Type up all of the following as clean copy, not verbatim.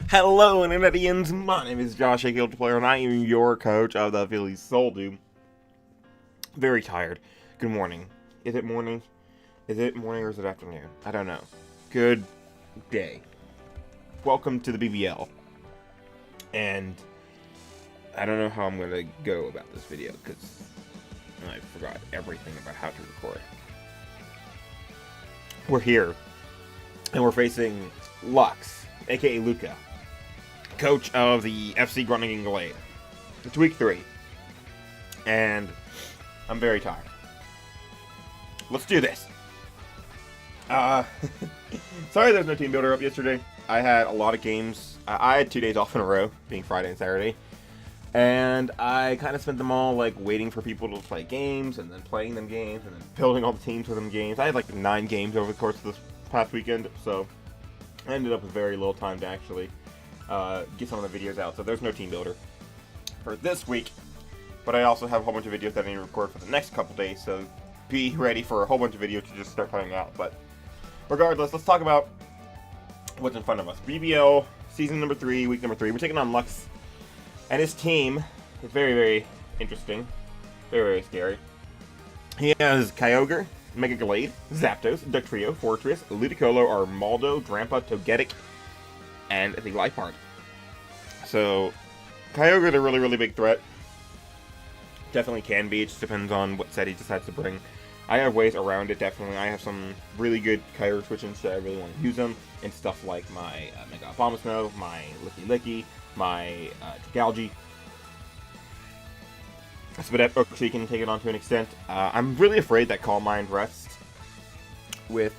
Hello, Internetians! My name is JBWestside, ultraplayer, and I am your coach of the Philly Soul Doom. Very tired. Good morning. Is it morning? Is it morning or is it afternoon? I don't know. Good day. Welcome to the BBL. And I don't know how I'm going to go about this video, because I forgot everything about how to record. We're here, and we're facing Lux, aka Luca, coach of the FC Gronigen Gallades. It's week 3, and I'm very tired. Let's do this. Sorry there's no team builder up yesterday. I had a lot of games. I had 2 days off in a row, being Friday and Saturday. And I kind of spent them all like waiting for people to play games, and then playing them games, and then building all the teams for them games. I had like 9 games over the course of this past weekend, so I ended up with very little time to actually get some of the videos out. So there's no team builder for this week, but I also have a whole bunch of videos that I need to record for the next couple days, so be ready for a whole bunch of videos to just start coming out. But regardless, let's talk about what's in front of us. BBL season number 3, week number 3. We're taking on Lux, and his team is very, very interesting. Very, very scary. He has Kyogre, Mega Gallade, Zapdos, Dugtrio, Fortress, Ludicolo, Armaldo, Drampa, Togetic, and the Liepard. So, Kyogre is a really, really big threat. Definitely can be. It just depends on what set he decides to bring. I have ways around it, definitely. I have some really good Kyogre switch-ins that I really want to use them, and stuff like my Mega Abomasnow, my Licky, my Galgi. So that Oxy can take it on to an extent. I'm really afraid that Calm Mind Rest with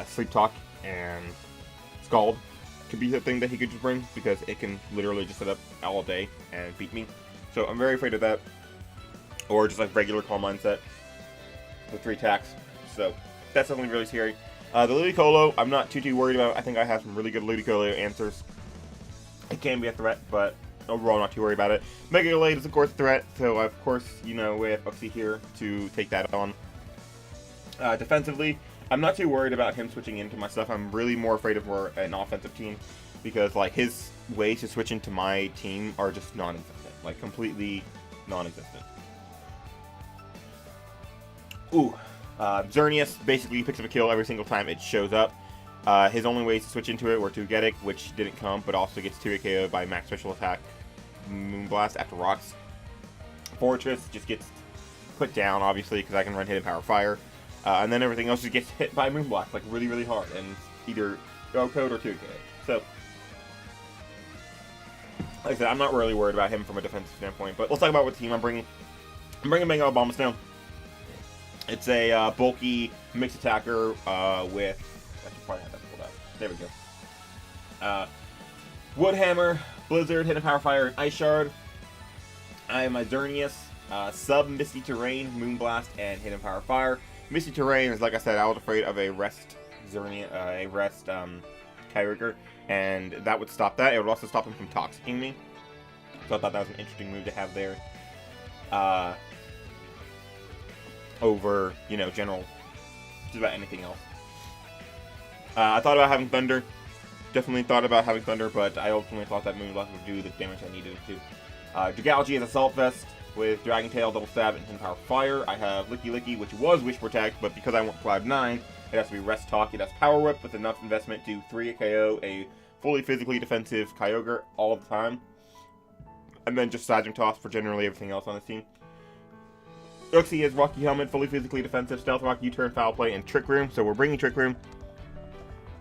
Sleep Talk and Scald could be the thing that he could just bring, because it can literally just sit up all day and beat me. So I'm very afraid of that. Or just like regular Calm Mind set with 3 attacks. So that's definitely really scary. The Ludicolo, I'm not too worried about. I think I have some really good Ludicolo answers. It can be a threat, but overall not too worried about it. Mega Gallade is of course a threat, so of course, you know, we have Uxie here to take that on. Defensively, I'm not too worried about him switching into my stuff. I'm really more afraid of we're an offensive team, because like his ways to switch into my team are just non-existent, like completely non-existent. Ooh, Xerneas basically picks up a kill every single time it shows up. His only ways to switch into it were Togetic, which didn't come, but also gets 2 KO'd by max special attack Moonblast after rocks. Fortress just gets put down, obviously, because I can run Hidden Power Fire. And then everything else just gets hit by Moonblast, like really, really hard, and either go code or 2 KO. So, like I said, I'm not really worried about him from a defensive standpoint, but let's talk about what team I'm bringing. I'm bringing Mega Abomasnow. It's a bulky mixed attacker with... I should probably have that pulled out. There we go. Woodhammer, Blizzard, Hidden Power Fire, and Ice Shard. I am a Xerneas, Sub Misty Terrain, Moonblast, and Hidden Power Fire. Misty Terrain is, like I said, I was afraid of a rest Kyogre, and that would stop that. It would also stop him from toxicking me. So I thought that was an interesting move to have there. Over, you know, general, just about anything else. I thought about having Thunder. Definitely thought about having Thunder, but I ultimately thought that Moonblast would do the damage I needed it to. Dragalge is Assault Vest with Dragon Tail, Double Stab, and 10 Power Fire. I have Licky, which was Wish Protect, but because I want Cloud 9, it has to be Rest Talk. It has Power Whip with enough investment to 3 KO a fully physically defensive Kyogre all the time. And then just Seismic Toss for generally everything else on this team. Uxie is Rocky Helmet, fully physically defensive, Stealth Rock, U-Turn, Foul Play, and Trick Room. So we're bringing Trick Room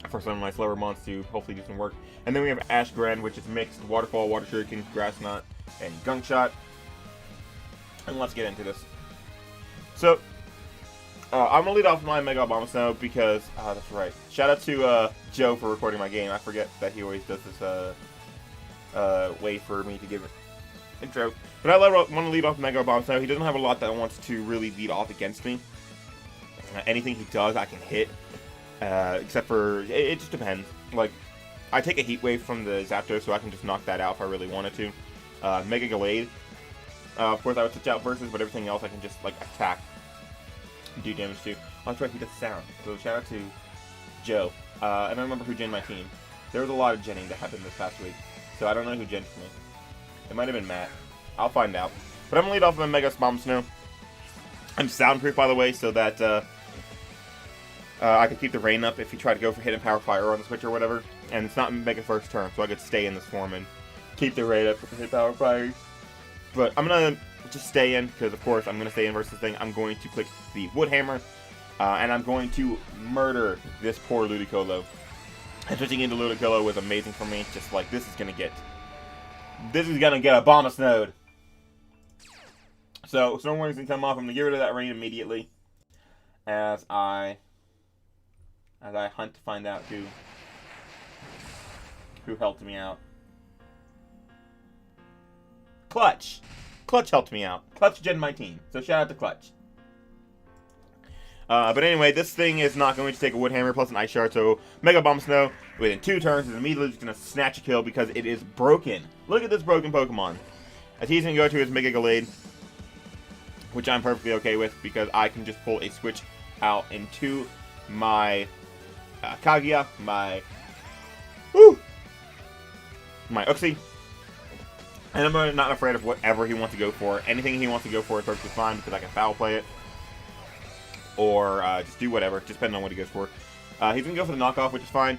for some of my slower mons to hopefully do some work. And then we have Ashgren, which is mixed Waterfall, Water Shuriken, Grass Knot, and Gunk Shot. And let's get into this. So, I'm going to lead off with my Mega Abomasnow because, that's right. Shout out to Joe for recording my game. I forget that he always does this way for me to give it intro. But I want to lead off Mega Abomasnow. He doesn't have a lot that wants to really lead off against me. Anything he does, I can hit. Except for, it just depends. Like, I take a Heat Wave from the Zapdos, so I can just knock that out if I really wanted to. Mega Gallade. Of course, I would switch out Versus, but everything else I can just, like, attack and do damage to. Oh, that's right, he does sound. So shout out to Joe. I don't remember who joined my team. There was a lot of genning that happened this past week, so I don't know who genned for me. It might have been Matt. I'll find out. But I'm going to lead off with my Mega Bomb Snow. I'm soundproof, by the way, so that I could keep the rain up if you try to go for Hidden Power Fire on the switch or whatever. And it's not Mega first turn, so I could stay in this form and keep the rain up for the Hidden Power Fire. But I'm going to just stay in, because of course I'm going to stay in versus thing. I'm going to click the Wood Hammer, and I'm going to murder this poor Ludicolo. And switching into Ludicolo was amazing for me, just like this is going to get a Bomb Snowed. So, Storm Warning's going to come off. I'm going to get rid of that rain immediately as I hunt to find out who helped me out. Clutch! Clutch helped me out. Clutch gen my team. So shout out to Clutch. But anyway, this thing is not going to take a Wood Hammer plus an Ice Shard, so Mega Bomb Snow within 2 turns is immediately just going to snatch a kill because it is broken. Look at this broken Pokemon. As he's going to go to his Mega Gallade, which I'm perfectly okay with because I can just pull a switch out into my Kaguya, my Uxie. And I'm not afraid of whatever he wants to go for. Anything he wants to go for is perfectly fine because I can foul play it. Or just do whatever, just depending on what he goes for. He's going to go for the knockoff, which is fine.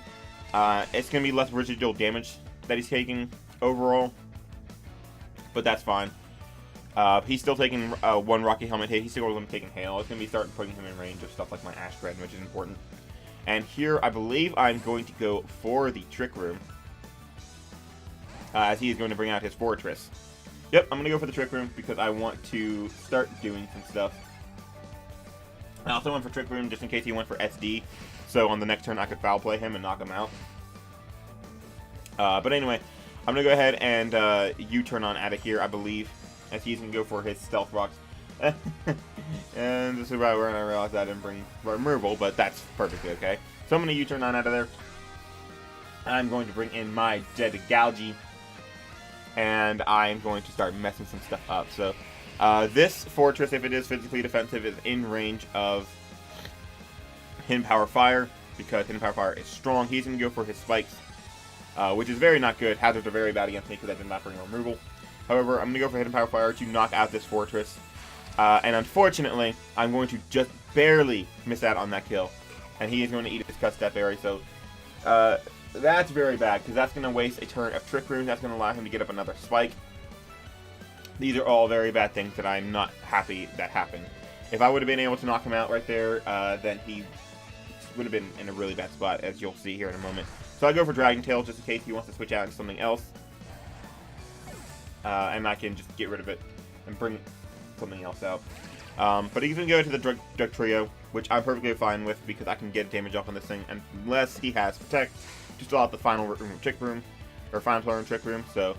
It's going to be less residual damage that he's taking overall. But that's fine. He's still taking 1 Rocky Helmet hit. He's still going to be taking Hail. It's going to be starting putting him in range of stuff like my Ash Thread, which is important. And here, I believe I'm going to go for the Trick Room. As he is going to bring out his Fortress. Yep, I'm going to go for the Trick Room because I want to start doing some stuff. I also went for Trick Room just in case he went for SD. So on the next turn, I could foul play him and knock him out. But anyway, I'm going to go ahead and U-turn on out of here, I believe. As he's going to go for his Stealth Rocks. And this is right where I realized I didn't bring removal, but that's perfectly okay. So I'm going to U-turn on out of there. I'm going to bring in my Dead Galgi. And I'm going to start messing some stuff up. So this Fortress, if it is physically defensive, is in range of Hidden Power Fire. Because Hidden Power Fire is strong. He's going to go for his Spikes. Which is very not good. Hazards are very bad against me because I did not bring removal. However, I'm going to go for Hidden Power Fire to knock out this Fortress. And unfortunately, I'm going to just barely miss out on that kill. And he is going to eat his Cut Step Berry. So that's very bad because that's going to waste a turn of Trick Room. That's going to allow him to get up another Spike. These are all very bad things that I'm not happy that happened. If I would have been able to knock him out right there, then he would have been in a really bad spot, as you'll see here in a moment. So I go for Dragon Tail just in case he wants to switch out into something else. And I can just get rid of it and bring something else out. But he's going to go to the Drug Trio, which I'm perfectly fine with because I can get damage off on this thing unless he has Protect. Just fill out the final Trick Room, or final turn Trick Room. So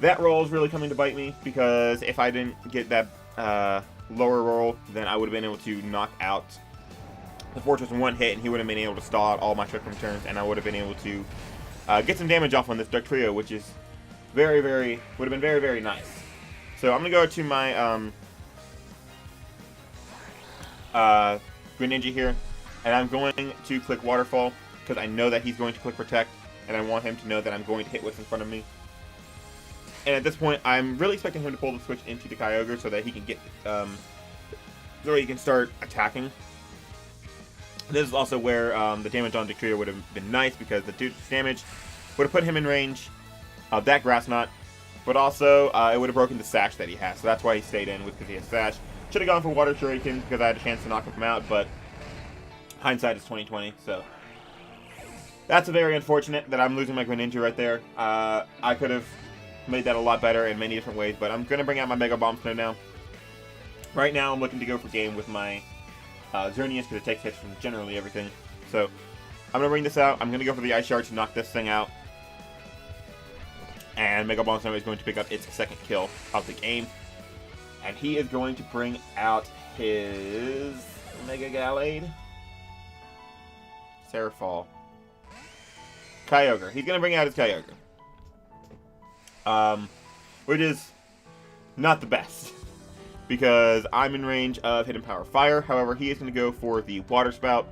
that roll is really coming to bite me because if I didn't get that lower roll, then I would have been able to knock out the Fortress in 1 hit, and he would have been able to stall out all my Trick Room turns, and I would have been able to get some damage off on this Duck Trio, which is would have been very, very nice. So I'm gonna go to my Greninja here, and I'm going to click Waterfall because I know that he's going to click Protect, and I want him to know that I'm going to hit what's in front of me. And at this point, I'm really expecting him to pull the switch into the Kyogre so that he can get, so he can start attacking. This is also where the damage on Dictrio would have been nice because the damage would have put him in range of that Grass Knot, but also it would have broken the Sash that he has. So that's why he stayed in, because he has Sash. Should have gone for Water Shuriken because I had a chance to knock him out, but hindsight is 20/20. So that's very unfortunate that I'm losing my Greninja right there. I could have made that a lot better in many different ways, but I'm going to bring out my Mega Bomb Snow now. Right now, I'm looking to go for game with my Xerneas because it takes hits from generally everything. So I'm going to bring this out. I'm going to go for the Ice Shard to knock this thing out. And Mega Bomb Snow is going to pick up its second kill of the game. And he is going to bring out his Mega Gallade. Serafall. Kyogre. He's going to bring out his Kyogre. Which is not the best. Because I'm in range of Hidden Power Fire. However, he is going to go for the Water Spout.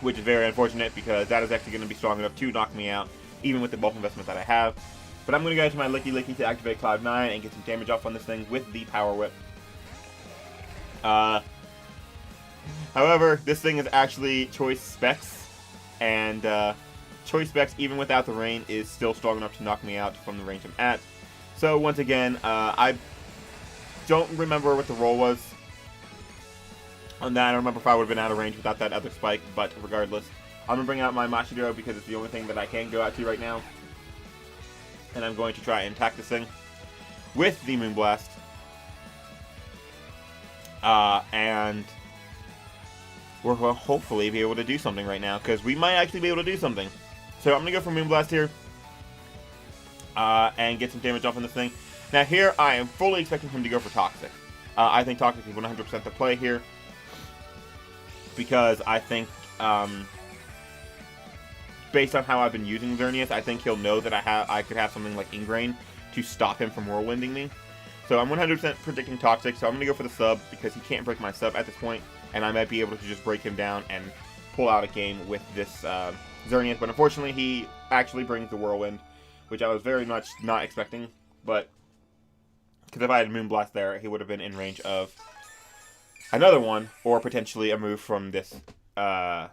which is very unfortunate because that is actually going to be strong enough to knock me out, even with the bulk investment that I have. But I'm going to go into my Licky to activate Cloud9 and get some damage off on this thing with the Power Whip. However, this thing is actually choice specs, and choice specs, even without the rain, is still strong enough to knock me out from the range I'm at. So once again, I don't remember what the roll was on that. I don't remember if I would have been out of range without that other spike, but regardless, I'm going to bring out my Mastodon because it's the only thing that I can go out to right now. And I'm going to try and attack this thing with the Moonblast. And we'll hopefully be able to do something right now, because we might actually be able to do something. So I'm going to go for Moonblast here. And get some damage off on this thing. Now here, I am fully expecting him to go for Toxic. I think Toxic is 100% the play here. Because I think, based on how I've been using Xerneas, I think he'll know that I could have something like Ingrain to stop him from Whirlwinding me. So I'm 100% predicting Toxic, so I'm going to go for the sub, because he can't break my sub at this point, and I might be able to just break him down and pull out a game with this Xerneas. But unfortunately, he actually brings the Whirlwind, which I was very much not expecting, but because if I had Moonblast there, he would have been in range of another one, or potentially a move from this Uxie.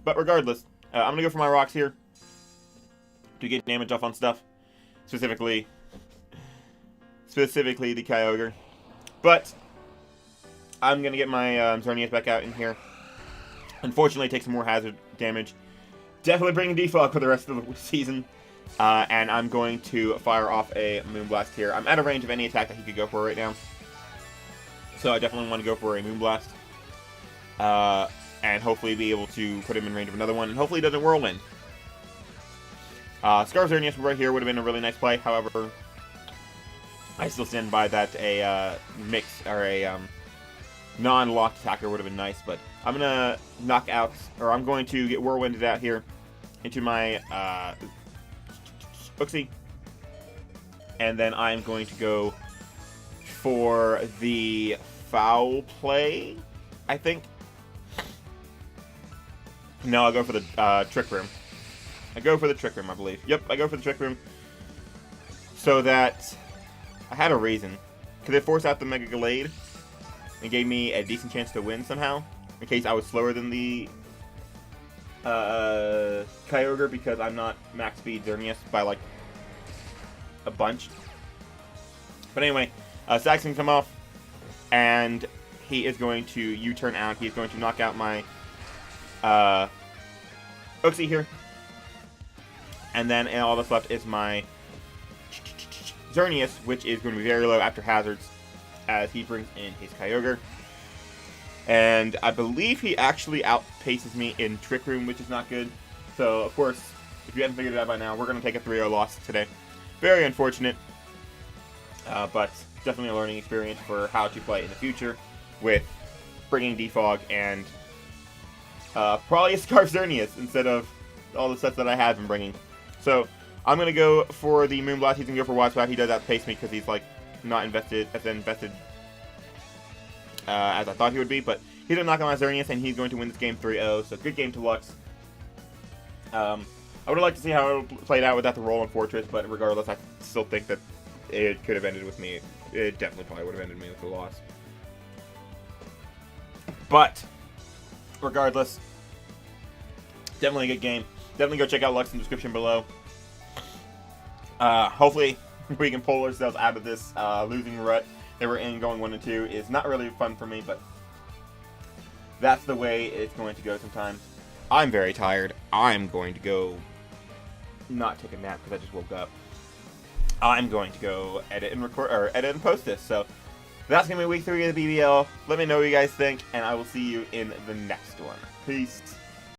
But regardless, I'm going to go for my rocks here to get damage off on stuff, specifically the Kyogre. But I'm going to get my Xerneas back out in here. Unfortunately, take some more hazard damage. Definitely bringing Defog for the rest of the season. And I'm going to fire off a Moonblast here. I'm out of range of any attack that he could go for right now. So I definitely want to go for a Moonblast. And hopefully be able to put him in range of another one. And hopefully he doesn't Whirlwind. Scarf Xerneas right here would have been a really nice play. However, I still stand by that a mix or a non-locked attacker would have been nice. But I'm going to knock out, or I'm going to get Whirlwinded out here into my Uxie. And then I'm going to go for the foul play, I think. No, I'll go for the Trick Room. I go for the Trick Room, I believe. Yep, I go for the Trick Room. So that I had a reason. Because it forced out the Mega Gallade and gave me a decent chance to win somehow. In case I was slower than the Kyogre, because I'm not max speed Xerneas by like a bunch. But anyway, Saxon come off, and he is going to U-turn out. He is going to knock out my Uxie here. And then all that's left is my Xerneas, which is going to be very low after hazards, as he brings in his Kyogre. And I believe he actually outpaces me in Trick Room, which is not good. So, of course, if you haven't figured it out by now, we're going to take a 3-0 loss today. Very unfortunate, but definitely a learning experience for how to play in the future with bringing Defog and probably a Scarf Xerneas instead of all the sets that I have been bringing. So, I'm going to go for the Moonblast. He's going to go for Wild Sprout. He does outpace me because he's like not invested as I thought he would be, but he's going to knock out my Xerneas, and he's going to win this game 3-0, so good game to Lux. I would have liked to see how it played out without the roll on Fortress, but regardless, I still think that it could have ended with me. It definitely probably would have ended me with a loss. But, regardless, definitely a good game. Definitely go check out Lux in the description below. Hopefully, we can pull ourselves out of this losing rut that we're in. Going 1-2 is not really fun for me, but that's the way it's going to go sometimes. I'm very tired. I'm going to go not take a nap because I just woke up. I'm going to go edit and record, or edit and post this. So that's going to be week 3 of the BBL. Let me know what you guys think, and I will see you in the next one. Peace.